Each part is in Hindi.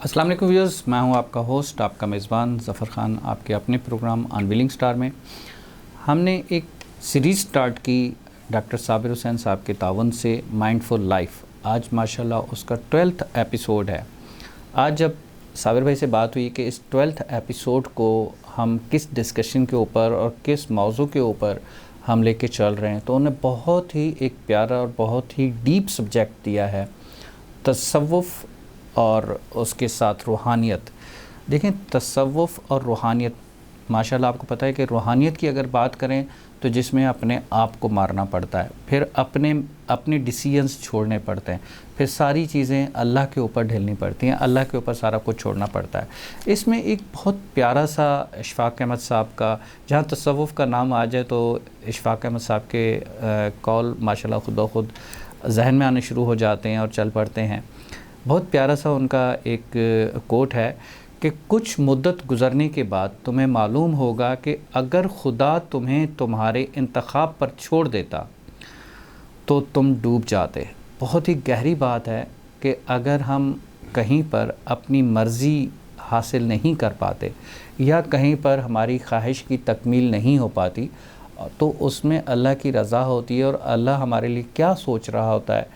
अस्सलाम वालेकुम व्यूअर्स, मैं हूं आपका होस्ट, आपका मेज़बान ज़फ़र ख़ान। आपके अपने प्रोग्राम अनवीलिंग स्टार में हमने एक सीरीज़ स्टार्ट की डॉक्टर साबिर हुसैन साहब के तावन से, माइंडफुल लाइफ। आज माशाल्लाह उसका 12th एपिसोड है। आज जब साबिर भाई से बात हुई कि इस 12th एपिसोड को हम किस डिस्कशन के ऊपर और किस मौजू के ऊपर हम लेके चल रहे हैं, तो उन्हें बहुत ही एक प्यारा और बहुत ही डीप सब्जेक्ट दिया है, तसव्वुफ़ और उसके साथ रूहानियत। देखें, तसव्वुफ़ और रूहानियत, माशाल्लाह आपको पता है कि रूहानियत की अगर बात करें तो जिसमें अपने आप को मारना पड़ता है, फिर अपने डिसीजंस छोड़ने पड़ते हैं, फिर सारी चीज़ें अल्लाह के ऊपर ढेलनी पड़ती हैं, अल्लाह के ऊपर सारा कुछ छोड़ना पड़ता है। इसमें एक बहुत प्यारा सा इशफ़ाक़ अहमद साहब का, जहाँ तसव्वुफ़ का नाम आ जाए तो इशफ़ाक़ अहमद साहब के कॉल माशाल्लाह खुद ब खुद जहन में आने शुरू हो जाते हैं और चल पड़ते हैं। बहुत प्यारा सा उनका एक कोट है कि कुछ मुद्दत गुज़रने के बाद तुम्हें मालूम होगा कि अगर खुदा तुम्हें तुम्हारे इंतखाब पर छोड़ देता तो तुम डूब जाते। बहुत ही गहरी बात है कि अगर हम कहीं पर अपनी मर्ज़ी हासिल नहीं कर पाते या कहीं पर हमारी ख्वाहिश की तकमील नहीं हो पाती, तो उसमें अल्लाह की रज़ा होती है और अल्लाह हमारे लिए क्या सोच रहा होता है,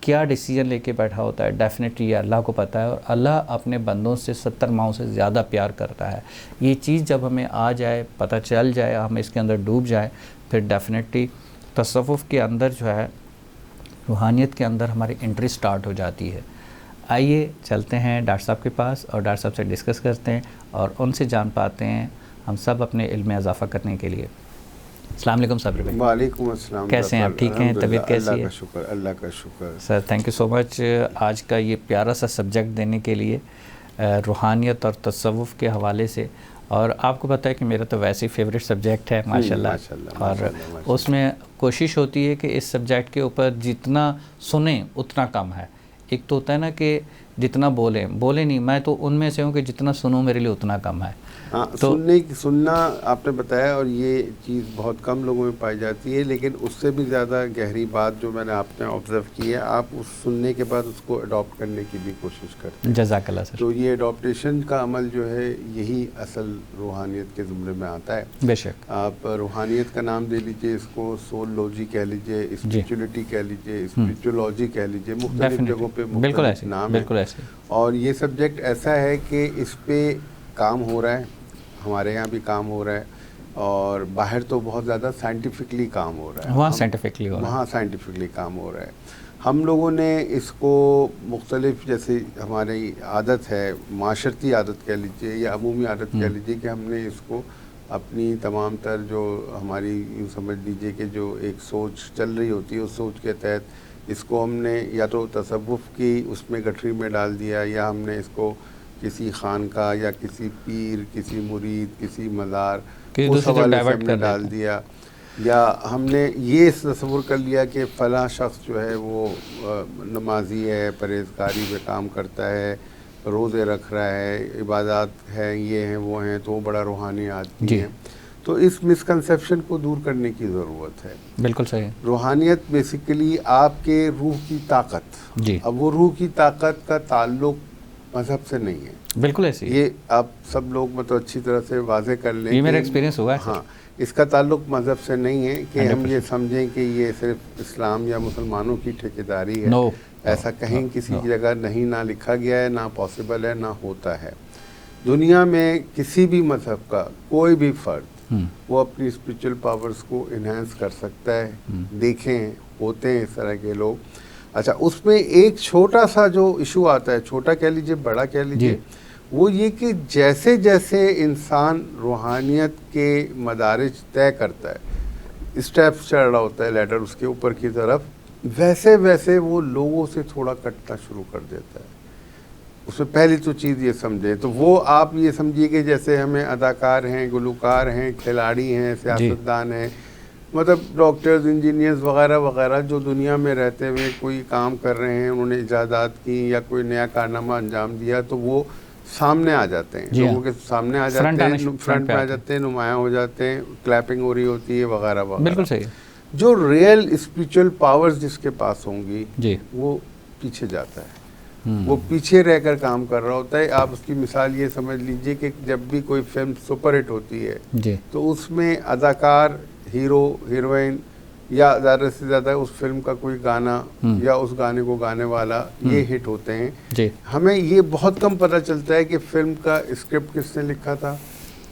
क्या डिसीजन लेके बैठा होता है, डेफिनेटली अल्लाह को पता है। और अल्लाह अपने बंदों से 70 माओं से ज़्यादा प्यार करता है। ये चीज़ जब हमें आ जाए, पता चल जाए, हम इसके अंदर डूब जाए, फिर डेफिनेटली तसव्वुफ़ के अंदर जो है, रूहानियत के अंदर हमारी एंट्री स्टार्ट हो जाती है। आइए चलते हैं डॉक्टर साहब के पास और डॉक्टर साहब से डिस्कस करते हैं और उनसे जान पाते हैं हम सब अपने इल्म में इजाफ़ा करने के लिए। अस्सलाम वालेकुम साबिर भाई। वालेकुम अस्सलाम। कैसे हैं आप? ठीक हैं? तबीयत कैसी है? अल्लाह का शुक्र, अल्लाह का शुक्र। Sir thank you so much आज का ये प्यारा सा सब्जेक्ट देने के लिए, रूहानियत और तसव्वुफ़ के हवाले से। और आपको पता है कि मेरा तो वैसे ही फेवरेट सब्जेक्ट है माशाल्लाह। और उसमें कोशिश होती है कि इस सब्जेक्ट के ऊपर जितना सुने उतना कम है। एक तो होता है ना कि जितना बोले नहीं, मैं तो उनमें से हूँ कि जितना सुनूँ मेरे लिए उतना कम है। हाँ, तो सुनना आपने बताया, और ये चीज़ बहुत कम लोगों में पाई जाती है, लेकिन उससे भी ज़्यादा गहरी बात जो मैंने आपने ऑब्ज़र्व की है, आप उस सुनने के बाद उसको अडॉप्ट करने की भी कोशिश करते हैं। जज़ाकल्लाह सर। तो ये अडॉप्टेशन का अमल जो है, यही असल रूहानियत के ज़ुमरे में आता है। बेशक आप रूहानियत का नाम दे लीजिए, इसको सोलॉजी कह लीजिए, स्पिरिचुअलिटी कह लीजिए, स्पिरिचुअलॉजी कह लीजिए, मुख्तलिफ जगहों पे मुख्तलिफ नाम है। और ये सब्जेक्ट ऐसा है कि इस पर काम हो रहा है, हमारे यहाँ भी काम हो रहा है, और बाहर तो बहुत ज़्यादा साइंटिफिकली काम हो रहा है। वहाँ साइंटिफिकली काम हो रहा है। हम लोगों ने इसको मुख्तलिफ, जैसे हमारी आदत है, माशरती आदत कह लीजिए या अमूमी आदत कह लीजिए, कि हमने इसको अपनी तमाम तर जो हमारी, यूँ समझ लीजिए कि जो एक सोच चल रही होती है, उस सोच के तहत इसको हमने या तो तसव्वुफ़ की उसमें गठरी में डाल दिया, या हमने इसको किसी खानका या किसी पीर, किसी मुरीद, किसी मज़ार, उस हवाले से हमने डाल दिया, या हमने ये तस्वुर कर लिया कि फ़लाँ शख्स जो है वो नमाजी है, परहेज़गारी पे काम करता है, रोज़े रख रहा है, इबादत है, ये हैं वो हैं, तो वो बड़ा रूहानी आदमी है। तो इस मिसकंसेप्शन को दूर करने की ज़रूरत है। बिल्कुल सही। रूहानियत बेसिकली आपके रूह की ताकत जी। अब वो रूह की ताकत का ताल्लुक़ मज़हब से नहीं है। बिल्कुल ऐसे ये आप सब लोग मतलब अच्छी तरह से वाज़े कर लें, ये मेरा एक्सपीरियंस हुआ है। हाँ, इसका ताल्लुक़ मज़हब से नहीं है कि हम ये समझें कि ये सिर्फ इस्लाम या मुसलमानों की ठेकेदारी है। ऐसा कहीं किसी जगह नहीं, ना लिखा गया है, ना पॉसिबल है, ना होता है। दुनिया में किसी भी मज़हब का कोई भी फ़र्द वो अपनी स्पिरिचुअल पावर्स को इन्हेंस कर सकता है। देखें, होते हैं इस तरह के लोग। अच्छा, उसमें एक छोटा सा जो इशू आता है, छोटा कह लीजिए, बड़ा कह लीजिए, वो ये कि जैसे जैसे इंसान रूहानियत के मदारिज तय करता है, स्टेप्स चढ़ रहा होता है लैडर उसके ऊपर की तरफ, वैसे वैसे वो लोगों से थोड़ा कटना शुरू कर देता है। उसमें पहली तो चीज़ ये समझे, तो वो आप ये समझिए कि जैसे हमें अदाकार हैं, गुलकार हैं, खिलाड़ी हैं, सियासतदान हैं, मतलब डॉक्टर्स, इंजीनियर्स वगैरह वगैरह, जो दुनिया में रहते हुए कोई काम कर रहे हैं, उन्होंने इजाज़ात की या कोई नया कारनामा अंजाम दिया, तो वो सामने आ जाते हैं, लोगों के सामने आ जाते हैं, फ्रंट में आ जाते हैं, नुमायाँ हो जाते हैं, क्लैपिंग हो रही होती है वगैरह वगैरह। बिल्कुल सही। जो रियल स्पिरिचुअल पावर्स जिसके पास होंगी वो पीछे जाता है। वो पीछे रहकर काम कर रहा होता है। आप उसकी मिसाल ये समझ लीजिए कि जब भी कोई फिल्म सुपरहिट होती है जी। तो उसमें अदाकार, हीरो, हीरोइन या ज़्यादा से ज़्यादा उस फिल्म का कोई गाना या उस गाने को गाने वाला ये हिट होते हैं जी। हमें ये बहुत कम पता चलता है कि फिल्म का स्क्रिप्ट किसने लिखा था,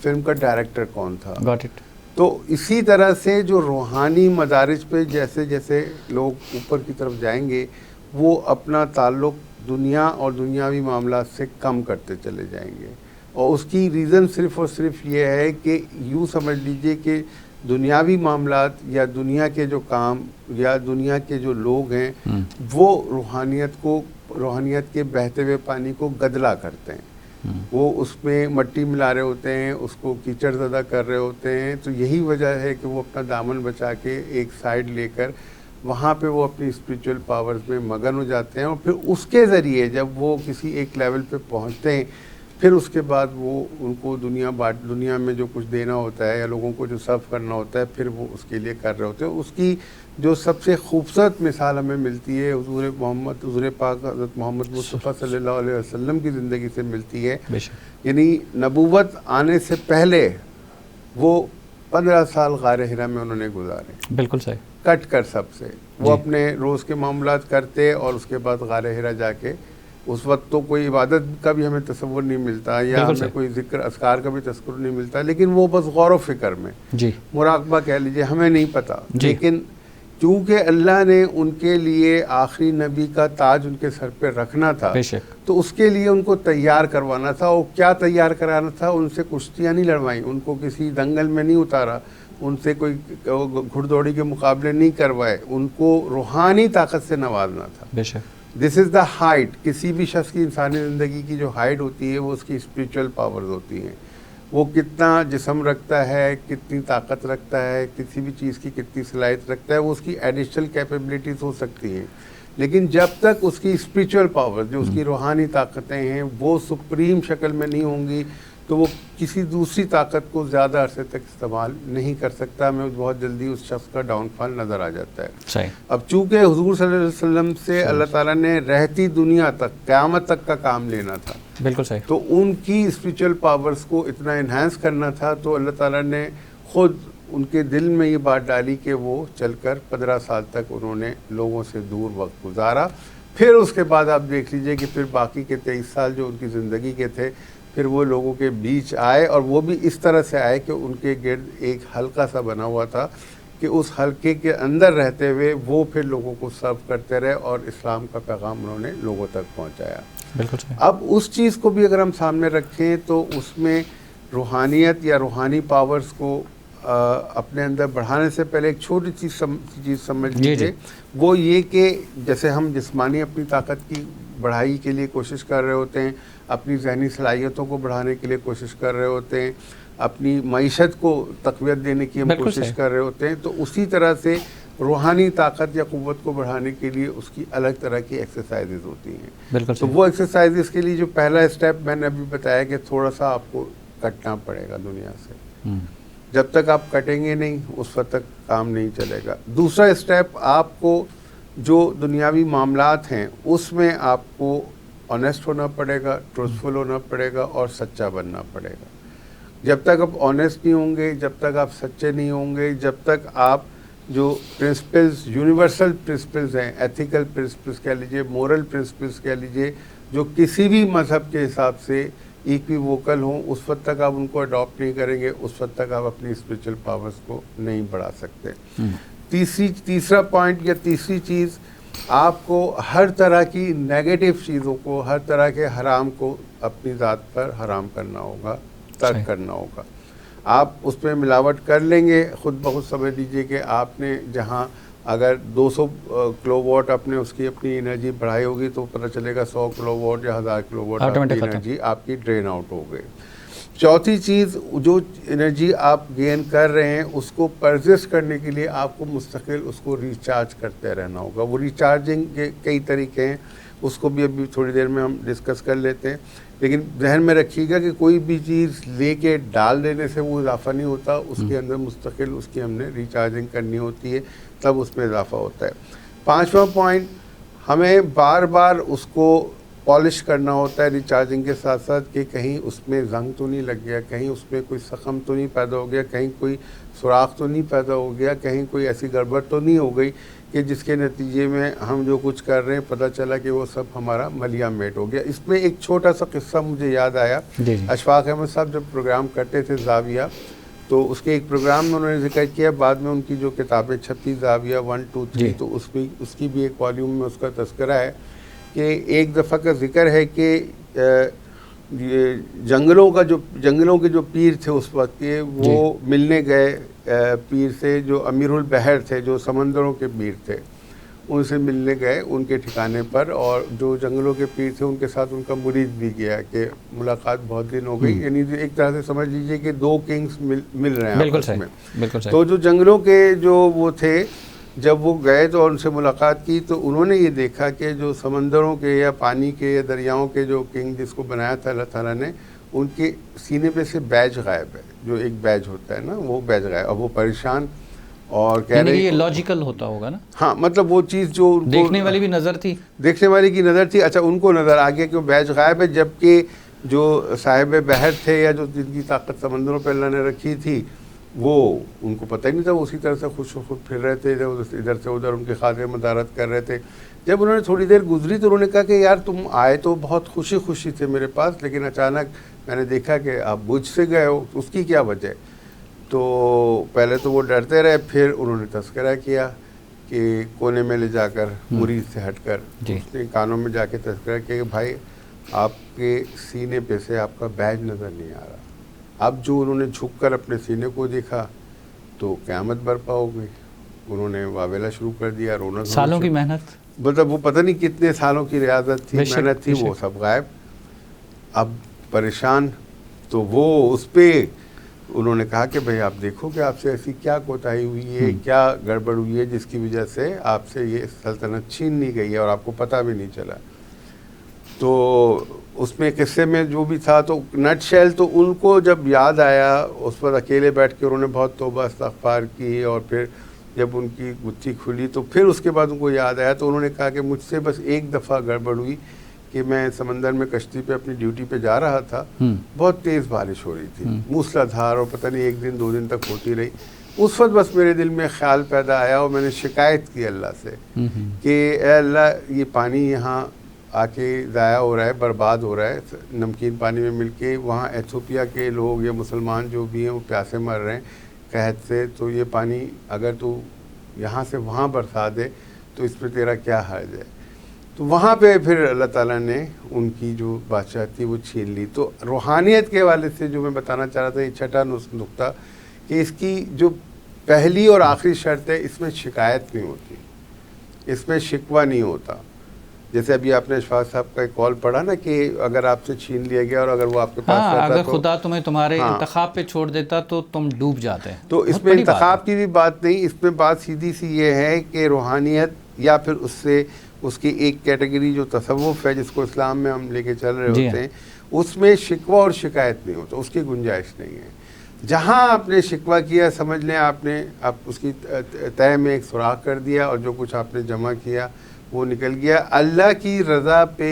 फिल्म का डायरेक्टर कौन था। Got it. तो इसी तरह से जो रूहानी मदारिज पे जैसे जैसे लोग ऊपर की तरफ जाएंगे वो अपना ताल्लुक़ दुनिया और दुनियावी मामला से कम करते चले जाएंगे। और उसकी रीज़न सिर्फ़ और सिर्फ ये है कि यूँ समझ लीजिए कि दुनियावी मामलात या दुनिया के जो काम या दुनिया के जो लोग हैं वो रूहानियत के बहते हुए पानी को गदला करते हैं। वो उसमें मिट्टी मिला रहे होते हैं, उसको कीचड़ ज़्यादा कर रहे होते हैं। तो यही वजह है कि वो अपना दामन बचा के एक साइड लेकर वहाँ पे वो अपनी स्पिरिचुअल पावर्स में मगन हो जाते हैं। और फिर उसके ज़रिए जब वो किसी एक लेवल पे पहुँचते हैं फिर उसके बाद वो उनको दुनिया में जो कुछ देना होता है या लोगों को जो सर्व करना होता है फिर वो उसके लिए कर रहे होते हैं। उसकी जो सबसे खूबसूरत मिसाल हमें मिलती है हुज़ूर पाक हज़रत मोहम्मद मुस्तफ़ा सल्लल्लाहु अलैहि वसल्लम की ज़िंदगी से मिलती है। यानी नबूवत आने से पहले वो 15 साल गारे हिरा में उन्होंने गुजारे। बिल्कुल सही। कट कर सबसे वो अपने रोज़ के मामलात करते और उसके बाद गारे हिरा जाके उस वक्त तो कोई इबादत का भी हमें तस्वुर नहीं मिलता या हमें कोई जिक्र अस्कार का भी तस्वुर नहीं मिलता, लेकिन वो बस गौर व फिक्र में जी मुराकबा कह लीजिए, हमें नहीं पता। लेकिन क्योंकि अल्लाह ने उनके लिए आखिरी नबी का ताज उनके सर पे रखना था तो उसके लिए उनको तैयार करवाना था। और क्या तैयार कराना था, उनसे कुश्तियाँ नहीं लड़वाई, उनको किसी दंगल में नहीं उतारा, उनसे कोई घुड़दौड़ी के मुकाबले नहीं करवाए, उनको रूहानी ताकत से नवाजना था। बेशक दिस इज़ द हाइट। किसी भी शख्स की इंसानी ज़िंदगी की जो हाइट होती है वो उसकी स्पिरिचुअल पावर्स होती हैं। वो कितना जिस्म रखता है, कितनी ताकत रखता है, किसी भी चीज़ की कितनी सलाहियत रखता है, वो उसकी एडिशनल कैपेबिलिटीज़ हो सकती हैं। लेकिन जब तक उसकी स्पिरिचुअल पावर्स जो उसकी रूहानी ताकतें हैं वो सुप्रीम शक्ल में नहीं होंगी तो वो किसी दूसरी ताकत को ज़्यादा अरसे तक इस्तेमाल नहीं कर सकता। हमें बहुत जल्दी उस शख्स का डाउनफॉल नज़र आ जाता है। सही। अब चूँकि हुज़ूर सल्लल्लाहु अलैहि वसल्लम से अल्लाह ताला ने रहती दुनिया तक क़यामत तक का काम लेना था। बिल्कुल सही। तो उनकी स्पिरिचुअल पावर्स को इतना इन्हांस करना था तो अल्लाह ताला ने ख़ुद उनके दिल में ये बात डाली कि वो चलकर 15 साल तक उन्होंने लोगों से दूर वक्त गुजारा। फिर उसके बाद आप देख लीजिए कि फिर बाकी के 23 साल जो उनकी ज़िंदगी के थे फिर वो लोगों के बीच आए और वो भी इस तरह से आए कि उनके गिर्द एक हल्का सा बना हुआ था कि उस हल्के के अंदर रहते हुए वो फिर लोगों को सर्व करते रहे और इस्लाम का पैगाम उन्होंने लोगों तक पहुंचाया। बिल्कुल। अब उस चीज़ को भी अगर हम सामने रखें तो उसमें रूहानियत या रूहानी पावर्स को अपने अंदर बढ़ाने से पहले एक छोटी चीज़ समझ लीजिए, वो ये कि जैसे हम जिस्मानी अपनी ताकत की बढ़ाई के लिए कोशिश कर रहे होते हैं, अपनी ज़हनी सलाहियतों को बढ़ाने के लिए कोशिश कर रहे होते हैं, अपनी मईशत को तक़वियत देने की हम कोशिश कर रहे होते हैं, तो उसी तरह से रूहानी ताकत या क़ुव्वत को बढ़ाने के लिए उसकी अलग तरह की एक्सरसाइजेज होती हैं। तो वो एक्सरसाइजेज के लिए जो पहला स्टेप मैंने अभी बताया कि थोड़ा सा आपको कटना पड़ेगा दुनिया से। जब तक आप कटेंगे नहीं उस वक्त तक काम नहीं चलेगा। दूसरा स्टेप, आपको जो दुनियावी मामलात हैं उसमें आपको ऑनेस्ट होना पड़ेगा, ट्रूथफुल होना पड़ेगा और सच्चा बनना पड़ेगा। जब तक आप ऑनेस्ट नहीं होंगे, जब तक आप सच्चे नहीं होंगे, जब तक आप जो प्रिंसिपल्स, यूनिवर्सल प्रिंसिपल्स हैं, एथिकल प्रिंसिपल्स कह लीजिए, मोरल प्रिंसिपल्स कह लीजिए, जो किसी भी मज़हब के हिसाब से इक्विवोकल हों, उस वक्त तक आप उनको अडॉप्ट नहीं करेंगे, उस वक्त तक आप अपनी स्पिरिचुअल पावर्स को नहीं बढ़ा सकते। तीसरा पॉइंट या तीसरी चीज़, आपको हर तरह की नेगेटिव चीज़ों को, हर तरह के हराम को अपनी ज़ात पर हराम करना होगा, तर्क करना होगा। आप उस पर मिलावट कर लेंगे, ख़ुद बहुत समझ लीजिए कि आपने जहाँ अगर 200 किलोवाट आपने उसकी अपनी एनर्जी बढ़ाई होगी तो पता चलेगा 100 किलोवाट या 1000 किलोवाट आपकी एनर्जी आपकी ड्रेन आउट हो गई। चौथी चीज़, जो एनर्जी आप गेन कर रहे हैं उसको परसिस्ट करने के लिए आपको मुस्तकिल उसको रिचार्ज करते रहना होगा। वो रिचार्जिंग के कई तरीके हैं, उसको भी अभी थोड़ी देर में हम डिस्कस कर लेते हैं। लेकिन जहन में रखिएगा कि कोई भी चीज़ लेके डाल देने से वो इजाफा नहीं होता, उसके अंदर मुस्तकिल उसकी हमने रिचार्जिंग करनी होती है, तब उसमें इजाफा होता है। 5वां पॉइंट, हमें बार बार उसको पॉलिश करना होता है रिचार्जिंग के साथ साथ कि कहीं उसमें जंग तो नहीं लग गया, कहीं उसमें कोई जख्म तो नहीं पैदा हो गया, कहीं कोई सुराख तो नहीं पैदा हो गया, कहीं कोई ऐसी गड़बड़ तो नहीं हो गई कि जिसके नतीजे में हम जो कुछ कर रहे हैं पता चला कि वो सब हमारा मलिया मेट हो गया। इसमें एक छोटा सा किस्सा मुझे याद आया। अशफाक अहमद साहब जब प्रोग्राम करते थे ज़ाविया, तो उसके एक प्रोग्राम में उन्होंने जिक्र किया, बाद में उनकी जो किताबें छपी ज़ाविया 1, 2, 3, तो उसमें उसकी भी एक वॉल्यूम में उसका तस्करा है कि एक दफ़ा का जिक्र है कि जंगलों के जो पीर थे उस वक्त के, वो मिलने गए पीर से जो अमीरुल बहर थे, जो समंदरों के पीर थे, उनसे मिलने गए उनके ठिकाने पर, और जो जंगलों के पीर थे उनके साथ उनका मुरीद भी गया कि मुलाकात बहुत दिन हो गई, यानी एक तरह से समझ लीजिए कि दो किंग्स मिल रहे हैं आपस में। बिल्कुल सही। तो जो जंगलों के जो वो थे, जब वो गए तो उनसे मुलाकात की, तो उन्होंने ये देखा कि जो समंदरों के या पानी के या दरियाओं के जो किंग जिसको बनाया था अल्लाह ताला ने, उनके सीने पे से बैज गायब है, जो एक बैज होता है ना, वो बैज गायब। अब वो परेशान और कह रहे, ये लॉजिकल होता होगा ना। हाँ, मतलब वो चीज़ जो देखने वाली भी नज़र थी, देखने वाली की नज़र थी। अच्छा, उनको नज़र आ गया कि वो बैज गायब है, जबकि जो साहिब बहर थे या जो जिनकी ताकत समंदरों पर अल्लाह ने रखी थी, वो उनको पता ही नहीं था, वो उसी तरह से खुद फिर रहे थे, इधर से उधर उनके खातिर मदारत कर रहे थे। जब उन्होंने थोड़ी देर गुजरी तो उन्होंने कहा कि यार तुम आए तो बहुत खुशी खुशी थे मेरे पास, लेकिन अचानक मैंने देखा कि आप बुझ से गए हो, उसकी क्या वजह? तो पहले तो वो डरते रहे, फिर उन्होंने तस्करा किया कि कोने में ले जाकर मुरीद से हटकर उसने कानों में जाके तस्करा किया कि भाई आपके सीने पे से आपका बैज नज़र नहीं आ रहा। अब जो उन्होंने झुककर अपने सीने को देखा तो क़यामत बरपा हो गई। उन्होंने वावेला शुरू कर दिया, रोना, सालों की मेहनत, मतलब वो पता नहीं कितने सालों की रियाजत थी, मेहनत थी, वो सब गायब। अब परेशान, तो वो उस पर उन्होंने कहा कि भाई आप देखो कि आपसे ऐसी क्या कोताही हुई है, क्या गड़बड़ हुई है जिसकी वजह से आपसे ये सल्तनत छीन ली गई है और आपको पता भी नहीं चला। तो उसमें किस्से में जो भी था, तो नटशेल तो उनको जब याद आया उस पर अकेले बैठ के उन्होंने बहुत तौबा इस्तग़फ़ार की, और फिर जब उनकी गुत्थी खुली तो फिर उसके बाद उनको याद आया, तो उन्होंने कहा कि मुझसे बस एक दफ़ा गड़बड़ हुई कि मैं समंदर में कश्ती पे अपनी ड्यूटी पे जा रहा था, बहुत तेज़ बारिश हो रही थी, मूसलाधार, और पता नहीं 1 दिन 2 दिन तक होती रही। उस वक्त बस मेरे दिल में ख्याल पैदा आया और मैंने शिकायत की अल्लाह से कि अल्लाह ये पानी यहाँ आके ज़ाया हो रहा है, बर्बाद हो रहा है, नमकीन पानी में मिलके वहाँ एथियोपिया के लोग या मुसलमान जो भी हैं वो प्यासे मर रहे हैं कहत से, तो ये पानी अगर तू यहाँ से वहाँ बरसा दे तो इस पर तेरा क्या हर्ज है। तो वहाँ पे फिर अल्लाह ताला ने उनकी जो बादशाह थी वो छीन ली। तो रूहानियत के हवाले से जो मैं बताना चाह रहा था, ये छठा नुक्ता कि इसकी जो पहली और आखिरी शर्त है, इसमें शिकायत नहीं होती, इसमें शिकवा नहीं होता। जैसे अभी आपने अशफाक साहब का एक कॉल पढ़ा ना कि अगर आपसे छीन लिया गया और अगर वो आपके पास रहता, अगर खुदा तुम्हें तुम्हारे इंतखाब पे छोड़ देता तो तुम डूब जाते। तो इसमें इंतखाब की भी बात नहीं, इसमें बात सीधी सी ये है कि रूहानियत या फिर उससे उसकी एक कैटेगरी जो तसव्वुफ है जिसको इस्लाम में हम लेके चल रहे होते हैं, उसमें शिकवा और शिकायत नहीं होता, उसकी गुंजाइश नहीं है। जहाँ आपने शिकवा किया, समझ लें आप उसकी तय में एक सुराख कर दिया और जो कुछ आपने जमा किया वो निकल गया। अल्लाह की रज़ा पे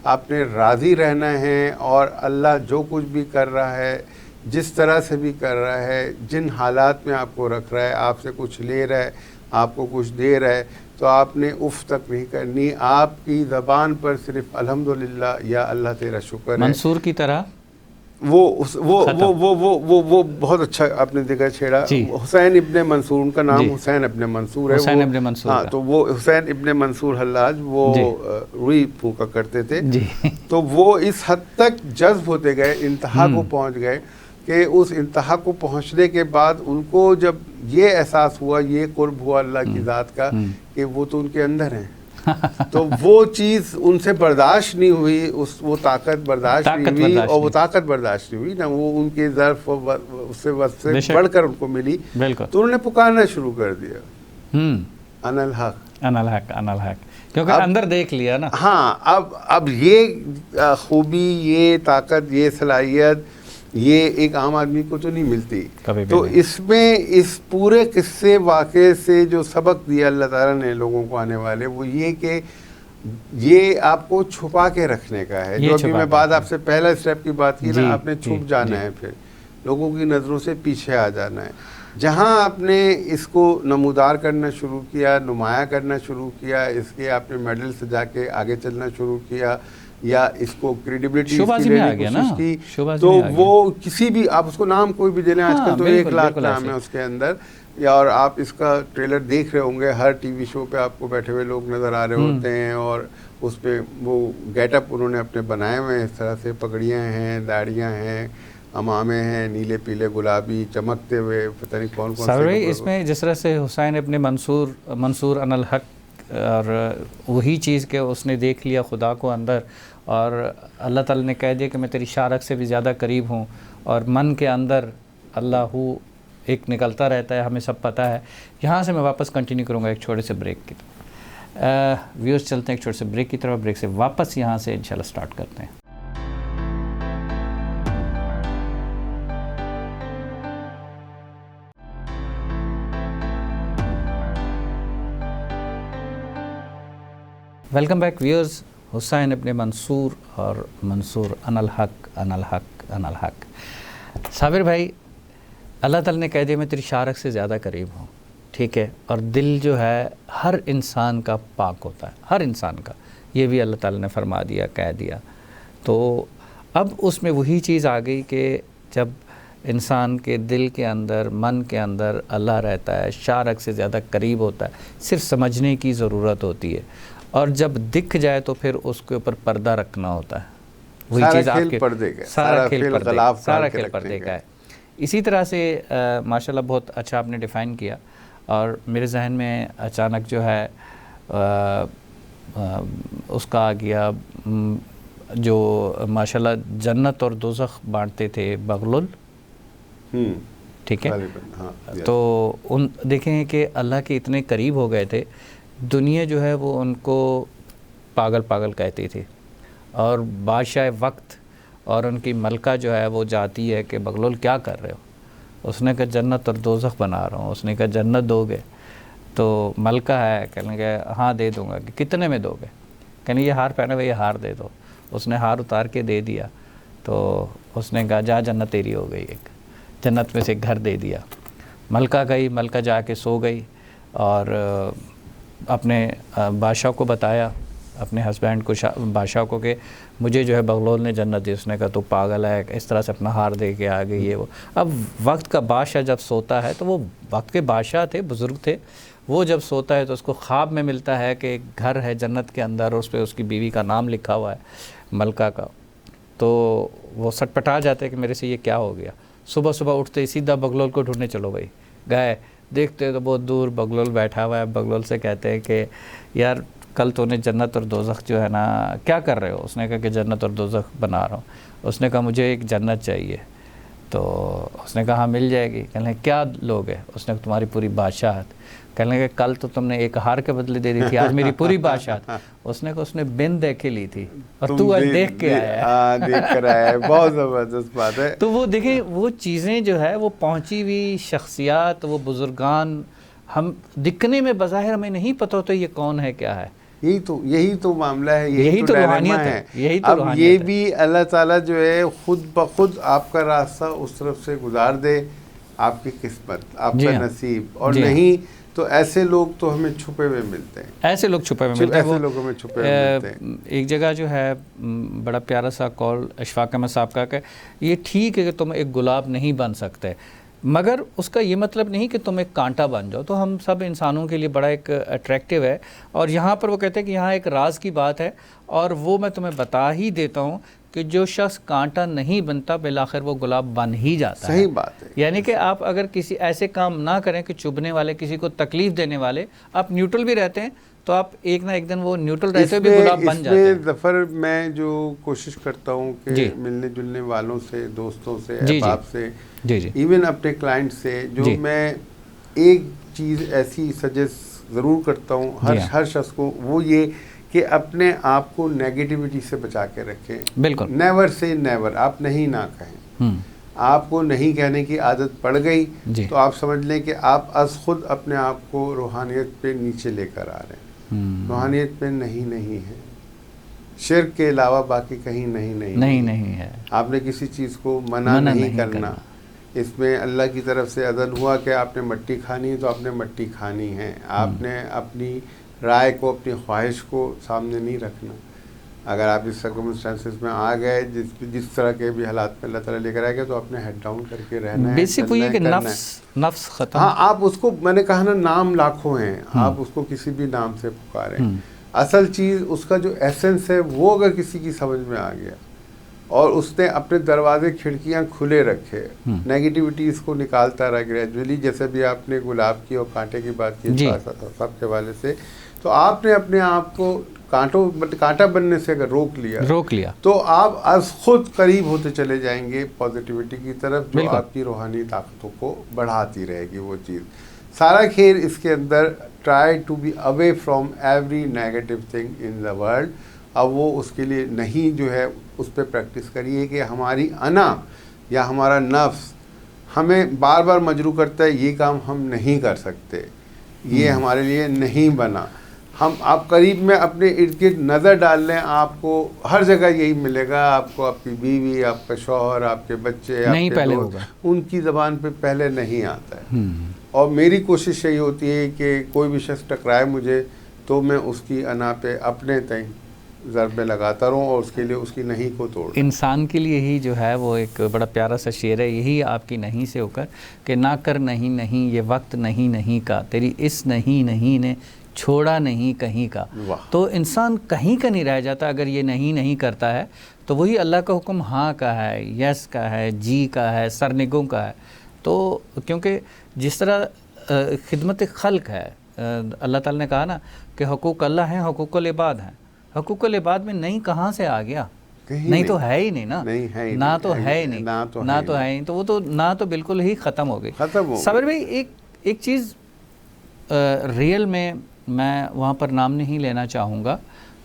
आपने राज़ी रहना है, और अल्लाह जो कुछ भी कर रहा है, जिस तरह से भी कर रहा है, जिन हालात में आपको रख रहा है, आपसे कुछ ले रहा है, आपको कुछ दे रहा है, तो आपने उफ़ तक नहीं करनी। आपकी ज़बान पर सिर्फ अल्हम्दुलिल्लाह या अल्लाह तेरा शुक्र है, मंसूर की तरह वो बहुत अच्छा आपने जिक्र छेड़ा। हुसैन इब्ने मंसूर, उनका नाम हुसैन इब्ने मंसूर है, हुसैन इब्ने मंसूर। हाँ, तो वो हुसैन इब्ने मंसूर हल्लाज वो रुई फूका करते थे। तो वो इस हद तक जज्ब होते गए, इंतहा को पहुंच गए कि उस इंतहा को पहुंचने के बाद उनको जब ये एहसास हुआ, ये कुर्ब हुआ अल्लाह की ज़ात का कि वो तो उनके अंदर हैं, तो वो चीज़ उनसे बर्दाश्त नहीं हुई, वो ताकत बर्दाश्त नहीं हुई, और वो ताकत बर्दाश्त नहीं हुई ना, वो उनके ज़र्फ उससे बढ़कर उनको मिली, तो उन्होंने पुकारना शुरू कर दिया, अनल हक, अनल हक, अनल हक, क्योंकि अंदर देख लिया ना। हाँ, अब ये खूबी, ये ताकत, ये सलाहियत, ये एक आम आदमी को तो नहीं मिलती। तो इसमें इस पूरे किस्से वाक़े से जो सबक दिया अल्लाह ताला ने लोगों को आने वाले, वो ये कि ये आपको छुपा के रखने का है। जो अभी मैं बात आपसे पहला स्टेप की बात की ना, आपने छुप जाना है, फिर लोगों की नज़रों से पीछे आ जाना है। जहां आपने इसको नमूदार करना शुरू किया, नुमाया करना शुरू किया, इसके आपने मेडल सजा के आगे चलना शुरू किया या इसको क्रेडिबिलिटी लेने की कोशिश की, तो वो किसी भी, आप उसको नाम कोई भी दे लें, आजकल तो 1 लाख नाम है उसके अंदर, या और आप इसका ट्रेलर देख रहे होंगे, हर टीवी शो पे आपको बैठे हुए लोग नज़र आ रहे होते हैं और उस पर वो गेटअप उन्होंने अपने बनाए हुए हैं, इस तरह से पगड़ियाँ हैं, दाढ़ियाँ हैं, अमामे हैं, नीले पीले गुलाबी चमकते हुए, पता नहीं कौन कौन से। इसमें जिस तरह से हुसैन इब्ने मंसूर अनल हक, और वही चीज़ के उसने देख लिया खुदा को अंदर, और अल्लाह ताला ने कह दिया कि मैं तेरी शारक से भी ज़्यादा करीब हूँ, और मन के अंदर अल्लाह एक निकलता रहता है, हमें सब पता है। यहाँ से मैं वापस कंटिन्यू करूँगा एक छोटे से ब्रेक की तरफ। व्यूअर्स चलते हैं एक छोटे से ब्रेक की तरफ, ब्रेक से वापस यहाँ से इंशाल्लाह स्टार्ट करते हैं। Welcome back viewers. Hussain Ibn Mansur और मंसूर अनल हक। साबिर भाई, अल्लाह ताला ने कह दिया मैं तेरी शारक से ज़्यादा करीब हूँ, ठीक है, और दिल जो है हर इंसान का पाक होता है, हर इंसान का, ये भी अल्लाह ताला ने फरमा दिया, कह दिया। तो अब उसमें वही चीज़ आ गई कि जब इंसान के दिल के अंदर, मन के अंदर अल्लाह रहता है, शारक से ज़्यादा करीब होता है, सिर्फ समझने की ज़रूरत होती है, और जब दिख जाए तो फिर उसके ऊपर पर्दा रखना होता है। वही चीज़ आपके सारा खेल पर्दे का है। इसी तरह से माशाल्लाह बहुत अच्छा आपने डिफ़ाइन किया, और मेरे जहन में अचानक जो है उसका आ गया जो माशाल्लाह जन्नत और दोज़ख बांटते थे बगलुल, ठीक है। हाँ, तो उन देखें कि अल्लाह के इतने करीब हो गए थे, दुनिया जो है वो उनको पागल पागल कहती थी, और बादशाह वक्त और उनकी मलका जो है वो जाती है कि बगलुल क्या कर रहे हो? उसने कहा जन्नत और दोज़ख बना रहा हूँ। उसने कहा जन्नत दोगे? तो मलका है, कहने के हाँ दे दूँगा। कि कितने में दोगे? कहने ये हार पहने हुए, ये हार दे दो। उसने हार उतार के दे दिया, तो उसने कहा जा जन्नत तेरी हो गई, एक जन्नत में से एक घर दे दिया। मलका गई, मलका जाके सो गई और अपने बादशाह को बताया, अपने हस्बैंड को, बादशाह को, कि मुझे जो है बगलौल ने जन्नत दी। उसने कहा तो पागल है, इस तरह से अपना हार दे के आ गई, ये वो। अब वक्त का बादशाह जब सोता है, तो वो वक्त के बादशाह थे, बुज़ुर्ग थे, वो जब सोता है तो उसको ख्वाब में मिलता है कि एक घर है जन्नत के अंदर, उस पर उसकी बीवी का नाम लिखा हुआ है, मलका का। तो वो सटपटा जाते हैं कि मेरे से ये क्या हो गया। सुबह सुबह उठते ही सीधा बगलौल को ढूंढने चलो भाई। गए, देखते तो बहुत दूर बगलौल बैठा हुआ है। बगलौल से कहते हैं कि यार कल तूने जन्नत और दोज़ख जो है ना, क्या कर रहे हो? उसने कहा कि जन्नत और दोज़ख बना रहा हूँ। उसने कहा मुझे एक जन्नत चाहिए। तो उसने कहा हाँ मिल जाएगी। कहने क्या लोगे? उसने कहा तुम्हारी पूरी बादशाहत। कहने के कल तो तुमने एक हार के बदले दे दी थी, आज मेरी पूरी बादशाहत। उसने कहा उसने बिन देख के ली थी और तू आज देख के आया है। देख कर आया है। बहुत ज़बरदस्त बात है। तो वो देखिए, वो चीज़ें जो है वो पहुँची हुई शख्सियात, वो बुज़ुर्गान, हम दिखने में बज़ाहिर हमें नहीं पता होता ये कौन है, क्या है। यही तो मामला है, यही तो रूहानियत है, यही तो अब ये भी अल्लाह ताला जो है खुद ब खुद आपका रास्ता उस तरफ से गुजार दे, आपकी किस्मत, आपका नसीब। और नहीं तो ऐसे लोग तो हमें छुपे हुए मिलते हैं, ऐसे लोग छुपे हुए मिलते हैं, ऐसे लोग हमें छुपे हुए मिलते हैं। एक जगह जो है बड़ा प्यारा सा कॉल अशफाक अहमद साहब का, ये ठीक है कि तुम एक गुलाब नहीं बन सकते, मगर उसका ये मतलब नहीं कि तुम एक कांटा बन जाओ। तो हम सब इंसानों के लिए बड़ा एक अट्रैक्टिव है। और यहाँ पर वो कहते हैं कि यहाँ एक राज की बात है, और वो मैं तुम्हें बता ही देता हूँ कि जो शख्स कांटा नहीं बनता बिलाखिर वो गुलाब बन ही जाता है। सही बात है। यानी कि आप अगर किसी ऐसे काम ना करें कि चुभने वाले, किसी को तकलीफ़ देने वाले, आप न्यूट्रल भी रहते हैं, तो आप एक ना एक दिन वो न्यूट्रल रहते हुए भी गुलाब बन जाते हैं। ज़फ़र, मैं जो कोशिश करता हूँ कि मिलने जुलने वालों से, दोस्तों से, अहबाब से, इवन अपने क्लाइंट से, जो मैं एक चीज़ ऐसी सजेस्ट ज़रूर करता हूँ हर शख्स को, वो ये कि अपने आप को नेगेटिविटी से बचा के रखें। बिल्कुल। नेवर से नेवर, आप नहीं ना कहें। आपको नहीं कहने की आदत पड़ गई तो आप समझ लें कि आप अज खुद अपने आप को रूहानियत पे नीचे लेकर आ रहे हैं। रूहानियत में नहीं है, शिर्क के अलावा बाकी कहीं नहीं है। आपने किसी चीज़ को मना नहीं करना। इसमें अल्लाह की तरफ से अज़न हुआ कि आपने मट्टी खानी है तो आपने मट्टी खानी है। आपने अपनी राय को, अपनी ख्वाहिश को सामने नहीं रखना। अगर आप इस सर्कमस्टेंसेस में आ गए, जिस तरह के भी हालात में अल्लाह ताला लेकर आएगा, तो आपने हेड डाउन करके रहना है। बेसिक ये कि नफ्स खत्म। हाँ, आप उसको, मैंने कहा ना, नाम लाखों हैं, आप उसको किसी भी नाम से पुकारें। असल चीज़ उसका जो एसेंस है वो अगर किसी की समझ में आ गया और उसने अपने दरवाजे खिड़कियां खुले रखे, नेगेटिविटीज़ को निकालता रहा ग्रेजुअली, जैसे भी आपने गुलाब की और कांटे की बात की सब के हवाले से, तो आपने अपने आप को कांटा बनने से अगर रोक लिया तो आप आज खुद करीब होते चले जाएंगे पॉजिटिविटी की तरफ, जो आपकी रूहानी ताकतों को बढ़ाती रहेगी वो चीज़। सारा खेल इसके अंदर try to be away from every negative thing in the world. अब वो उसके लिए नहीं जो है उस पर प्रैक्टिस करिए कि हमारी अना या हमारा नफ्स हमें बार बार मजबूर करता है, ये काम हम नहीं कर सकते, ये हमारे लिए नहीं बना। आप करीब में अपने इर्द गिर्द नज़र डाल लें, आपको हर जगह यही मिलेगा। आपको आपकी बीवी, आपका शौहर, आपके बच्चे, आपके दोस्त, उनकी ज़बान पे पहले नहीं आता है। और मेरी कोशिश यही होती है कि कोई भी शख्स टकराए मुझे तो मैं उसकी अना पे अपने तय ज़रबे लगाता रहूँ और उसके लिए उसकी नहीं को तोड़। इंसान के लिए ही जो है वो एक बड़ा प्यारा सा शेर है, यही आपकी नहीं से होकर कि ना कर नहीं ये वक्त नहीं का, तेरी इस नहीं ने छोड़ा नहीं कहीं का। तो इंसान कहीं का नहीं रह जाता अगर ये नहीं करता है। तो वही अल्लाह का हुक्म हाँ का है, यस का है, जी का है, सरनिगों का है। तो क्योंकि जिस तरह खिदमत खल्क है, अल्लाह ताला ने कहा ना कि हुकूक अल्लाह हैं, हुकूकुल इबाद हैं। हुकूकुल इबाद में नहीं कहाँ से आ गया? नहीं तो है ही नहीं ना, ना तो है ही नहीं, तो वो तो ना तो बिल्कुल ही ख़त्म हो गई। साबिर भाई, एक चीज़ रियल में मैं वहाँ पर नाम नहीं लेना चाहूँगा,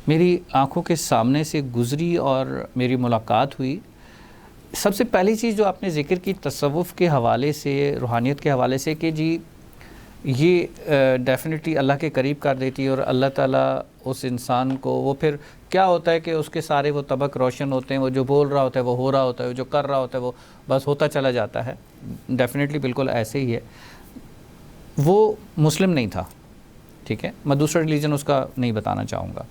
मेरी आँखों के सामने से गुज़री और मेरी मुलाकात हुई। सबसे पहली चीज़ जो आपने ज़िक्र की तसव्वुफ़ के हवाले से, रूहानियत के हवाले से, कि जी ये डेफिनेटली अल्लाह के करीब कर देती है और अल्लाह ताला उस इंसान को, वो फिर क्या होता है कि उसके सारे वो तबक रोशन होते हैं, वो जो बोल रहा होता है वो हो रहा होता है, जो कर रहा होता है वो बस होता चला जाता है। डेफिनेटली बिल्कुल ऐसे ही है। वो मुस्लिम नहीं था, ठीक है, मैं दूसरा रिलीजन उसका नहीं बताना चाहूँगा।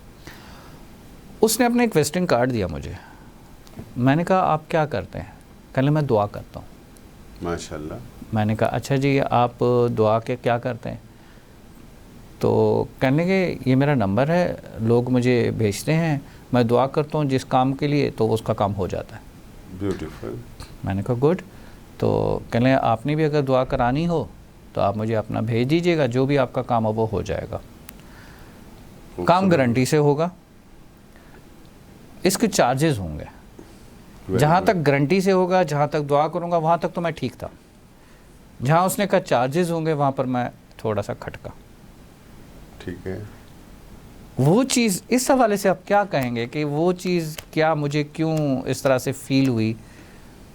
उसने अपने एक विजिटिंग कार्ड दिया मुझे। मैंने कहा आप क्या करते हैं? कहने मैं दुआ करता हूँ। माशाल्लाह। मैंने कहा अच्छा जी, आप दुआ के क्या करते हैं? तो कहने के ये मेरा नंबर है, लोग मुझे भेजते हैं, मैं दुआ करता हूँ जिस काम के लिए, तो उसका काम हो जाता है। ब्यूटीफुल। मैंने कहा गुड। तो कहने आपने भी अगर दुआ करानी हो तो आप मुझे अपना भेज दीजिएगा, जो भी आपका काम हो वो हो जाएगा, काम गारंटी से होगा, इसके चार्जेस होंगे। जहाँ तक गारंटी से होगा, जहाँ तक दुआ करूँगा वहाँ तक तो मैं ठीक था, जहाँ उसने कहा चार्जेस होंगे वहाँ पर मैं थोड़ा सा खटका। ठीक है, वो चीज़ इस हवाले से आप क्या कहेंगे कि वो चीज़ क्या मुझे क्यों इस तरह से फील हुई?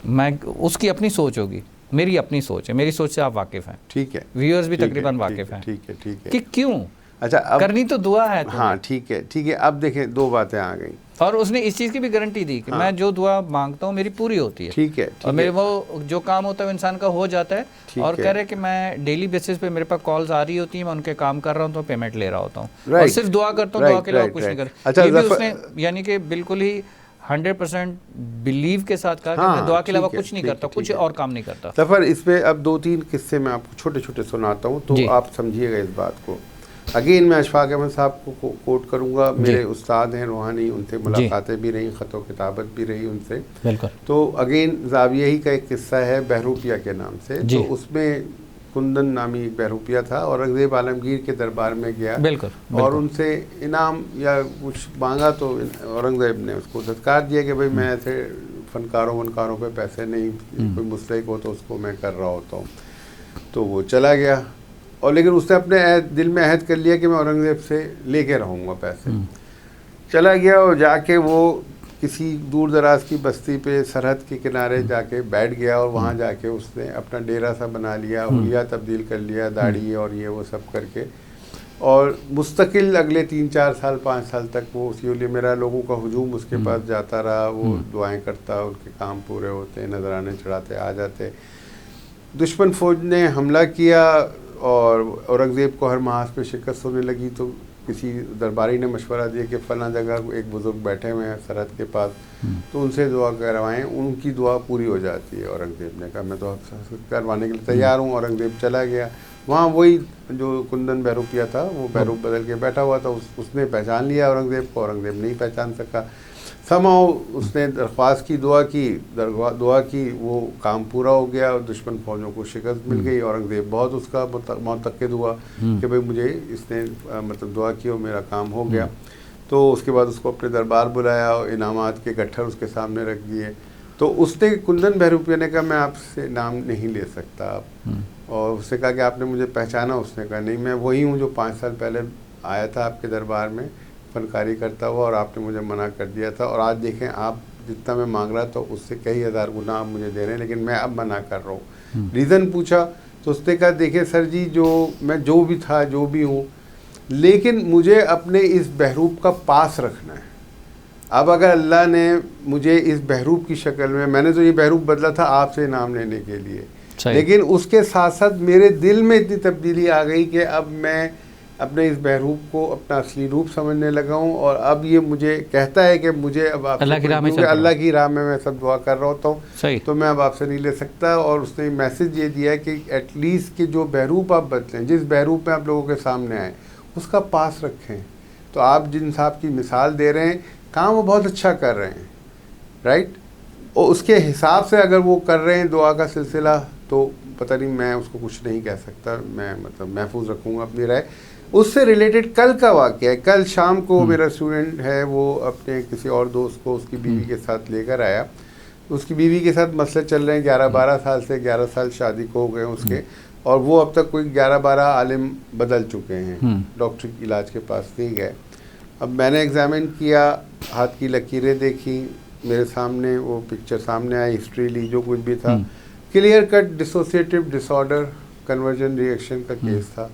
मैं, उसकी अपनी सोच होगी, मेरी अपनी सोच है, मेरी सोच से आप वाकिफ़ हैं, ठीक है, व्यूअर्स भी तकरीबन वाकिफ़ हैं, ठीक है कि क्यों अच्छा अब करनी तो दुआ है। हाँ ठीक है। अब देखें, दो बातें आ गई, और उसने इस चीज़ की भी गारंटी दी कि मैं जो दुआ मांगता हूँ मेरी पूरी होती है, ठीक है, और मेरे वो जो काम होता है इंसान का हो जाता है। और कह रहे कि मैं डेली बेसिस पे मेरे पास कॉल्स आ रही होती हैं, मैं उनके काम कर रहा हूँ तो पेमेंट ले रहा होता हूँ, और सिर्फ दुआ करता हूँ, दुआ के अलावा कुछ नहीं करता। अच्छा, ये भी उसने यानी कि बिल्कुल ही 100% बिलीव के साथ कहा कि मैं दुआ के अलावा कुछ नहीं करता, कुछ और काम नहीं करता। सफ़र इस पे अब 2-3 किस्से मैं आपको छोटे छोटे सुनाता हूँ, तो आप समझिएगा इस बात को। अगेन मैं अशफाक अहमद साहब को कोट करूँगा, मेरे उस्ताद हैं रूहानी, उनसे मुलाकातें भी रही, ख़त व किताबत भी रही उनसे। बिल्कुल। तो अगेन ज़ाविया ही का एक किस्सा है बहरूपिया के नाम से। तो उसमें कुंदन नामी एक बहरूपिया था, औरंगज़ेब आलमगीर के दरबार में गया, और उनसे इनाम या कुछ मांगा, तो औरंगज़ेब ने उसको धत्कार दिया कि भाई मैं ऐसे फ़नकारों पे पैसे नहीं, कोई मुस्तहिक हो तो उसको मैं कर रहा होता हूँ। तो वो चला गया, और लेकिन उसने अपने दिल में अहद कर लिया कि मैं औरंगज़ेब से लेके रहूँगा पैसे। चला गया और जाके वो किसी दूर दराज की बस्ती पे सरहद के किनारे जाके बैठ गया, और वहाँ जाके उसने अपना डेरा सा बना लिया, हुलिया तब्दील कर लिया, दाढ़ी और ये वो सब करके। और मुस्तकिल अगले 3-4 साल 5 साल तक वो उसी लिए मेरा लोगों का हुजूम उसके पास जाता रहा, वो दुआएं करता, उनके काम पूरे होते, नजराने चढ़ाते, आ जाते। दुश्मन फौज ने हमला किया और औरंगज़ेब को हर महाज पे शिकस्त होने लगी, तो किसी दरबारी ने मशवरा दिया कि फ़लाँ जगह एक बुज़ुर्ग बैठे हुए हैं सरहद के पास, तो उनसे दुआ करवाएं, उनकी दुआ पूरी हो जाती है। औरंगज़ेब ने कहा मैं तो करवाने के लिए तैयार हूँ। औरंगज़ेब चला गया, वहाँ वही जो कुंदन बहरूपिया था वो बहरूप बदल के बैठा हुआ था, उसने पहचान लिया औरंगज़ेब को, औरंगज़ेब नहीं पहचान सका। समाओ उसने दरख्वास्त की, दुआ की, वो काम पूरा हो गया और दुश्मन फौजों को शिकस्त मिल गई। औरंगज़ेब बहुत उसका मुतक़िद हुआ कि भाई मुझे इसने मतलब दुआ की और मेरा काम हो गया। तो उसके बाद उसको अपने दरबार बुलाया और इनामात के गट्ठर उसके सामने रख दिए। तो उसने कुंदन बहरूपिया ने कहा मैं आपसे नाम नहीं ले सकता आप, और उसने कहा कि आपने मुझे पहचाना? उसने कहा नहीं, मैं वही हूँ जो 5 साल पहले आया था आपके दरबार में फनकारी करता हुआ और आपने मुझे मना कर दिया था, और आज देखें आप जितना मैं मांग रहा था उससे कई हज़ार गुना आप मुझे दे रहे हैं, लेकिन मैं अब मना कर रहा हूँ। रीज़न पूछा तो उसने कहा देखिए सर जी, मैं जो भी था जो भी हूँ, लेकिन मुझे अपने इस बहरूप का पास रखना है। अब अगर अल्लाह ने मुझे इस बहरूप की शक्ल में, मैंने तो ये बहरूप बदला था आपसे नाम लेने के लिए, लेकिन उसके साथ साथ मेरे दिल में इतनी तब्दीली आ गई कि अब मैं अपने इस बहरूप को अपना असली रूप समझने लगा हूँ, और अब ये मुझे कहता है कि मुझे अब आप अल्लाह की राह में मैं सब दुआ कर रहा होता हूँ, तो मैं अब आपसे नहीं ले सकता। और उसने मैसेज ये दिया है कि एटलीस्ट कि जो बहरूप आप बदलें, जिस बहरूप में आप लोगों के सामने आए उसका पास रखें। तो आप जिन साहब की मिसाल दे रहे हैं, काम वो बहुत अच्छा कर रहे हैं, राइट, और उसके हिसाब से अगर वो कर रहे हैं दुआ का सिलसिला, तो पता नहीं, मैं उसको कुछ नहीं कह सकता, मैं मतलब महफूज रखूँगा अपनी राय। उससे रिलेटेड कल का वाक़या है, कल शाम को मेरा स्टूडेंट है, वो अपने किसी और दोस्त को उसकी बीवी के साथ लेकर आया। उसकी बीवी के साथ मसले चल रहे हैं 11-12 साल से, 11 साल शादी को हो गए उसके, और वो अब तक कोई 11-12 आलिम बदल चुके हैं, डॉक्टर इलाज के पास नहीं गए। अब मैंने एग्ज़ामिन किया, हाथ की लकीरें देखी, मेरे सामने वो पिक्चर सामने आई, हिस्ट्री ली, जो कुछ भी था, clear cut dissociative disorder conversion reaction का केस था,